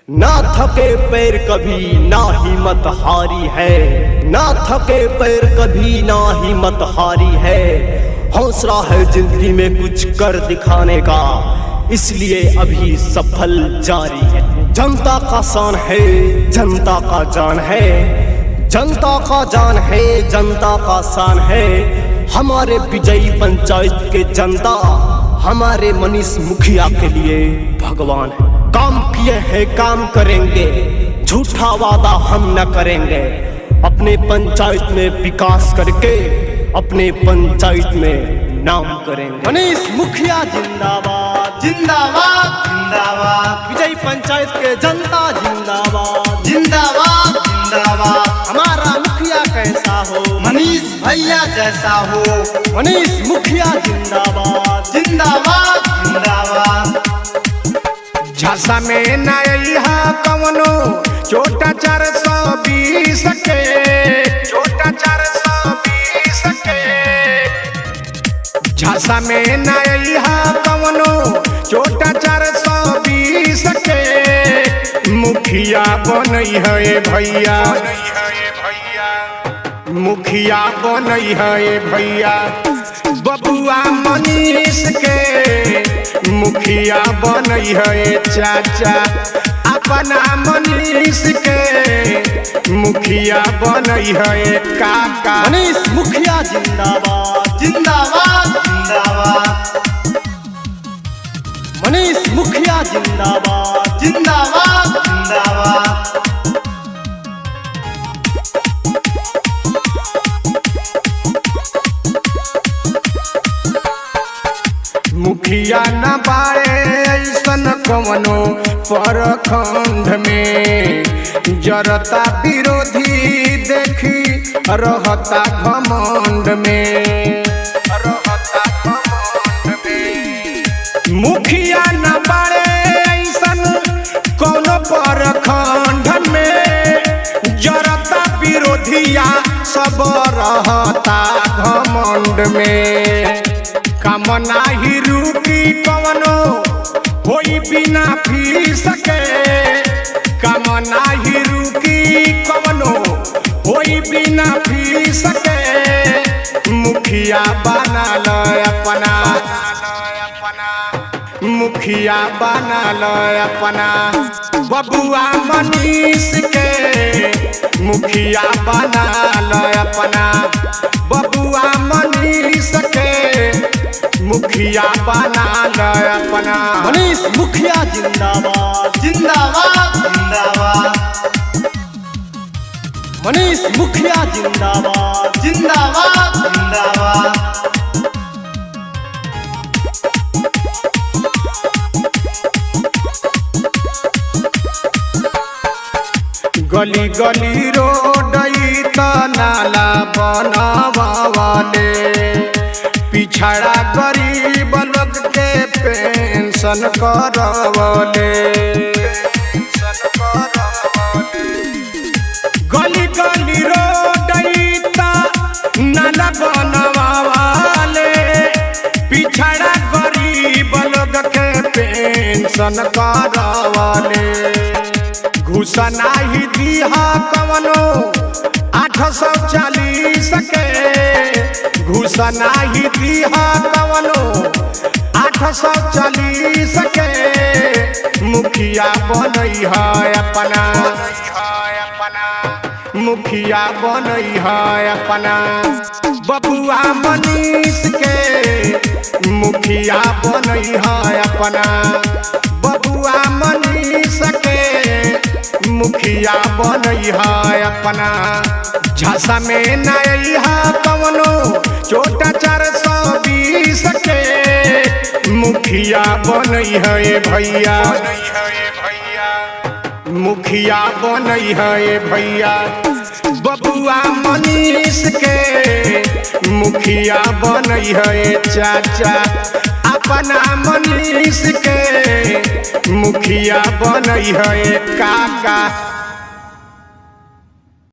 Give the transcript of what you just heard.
ना थके पैर कभी ना हिम्मत हारी है, ना थके पैर कभी ना हिम्मत हारी है। हौसला है जिंदगी में कुछ कर दिखाने का, इसलिए अभी सफल जारी है। जनता का शान है, जनता का जान है, जनता का जान है, जनता का शान है। हमारे विजयी पंचायत के जनता हमारे मनीष मुखिया के लिए भगवान है। काम किए हैं काम करेंगे, झूठा वादा हम न करेंगे। अपने पंचायत में विकास करके अपने पंचायत में नाम करेंगे। मनीष मुखिया जिंदाबाद जिंदाबाद जिंदाबाद। विजयी पंचायत के जनता जिंदाबाद जिंदाबाद जिंदाबाद। हमारा मुखिया कैसा हो, मनीष भैया जैसा हो। मनीष मुखिया जिंदाबाद जिंदाबाद जिंदाबाद। झांसा में नया कवनो छोटा 420 के, छोटा 420 के। झांसा में नया कवनो छोटा 420 के। मुखिया बनई है भैया, मुखिया बनई है भैया। बबुआ मनीष के मुखिया बनई है चाचा। अपना मनीष के मुखिया बनई है काका। मनीष मुखिया जिंदाबाद जिंदाबाद जिंदाबाद। मनीष मुखिया जिंदाबाद जिंदाबाद जिंदाबाद। मुखिया न बाड़े ऐसन कवनो परखंड में। जरता विरोधी देखी रहता घमंड में, रहता घमंड में। मुखिया न बाड़े ऐसन कवनो परखंड में। जरता विरोधिया सब रहता घमंड में। कामना ही रुकी कवनो होई बिना फीस के। कामना ही रुकी कवनो होई बिना फीस के। मुखिया बना लो अपना, मुखिया बना लो अपना। बबुआ मनीष के मुखिया बना लो अपना। बबुआ मनीष के मुखिया बना लो अपना। मनीष मुखिया जिंदाबाद जिंदाबाद जिंदाबाद। मनीष मुखिया जिंदाबाद जिंदाबाद जिंदाबाद। गली गली रोड त नाला बनवाले। पिछड़ा गरीब लोग के पेंशन करवले। गली गली रोड त नाला बनवाले। पिछड़ा गरीब लोग के पेंशन करवले। घूस नाही दिहा कवनो 840 के। घूस नाही दिहा कवनो 840 के। मुखिया बनई है अपना, मुखिया बनई है अपना। बबुआ मनीष के मुखिया बनई है अपना। बबुआ मनीष के मुखिया बनई है अपना। झांसा में नया कवनो छोटा 420 के। मुखिया बनई है भैया, मुखिया बनई है भैया। बबुआ मनीष के मुखिया बनई है चाचा। अपना मनीष के मुखिया बनई है काका।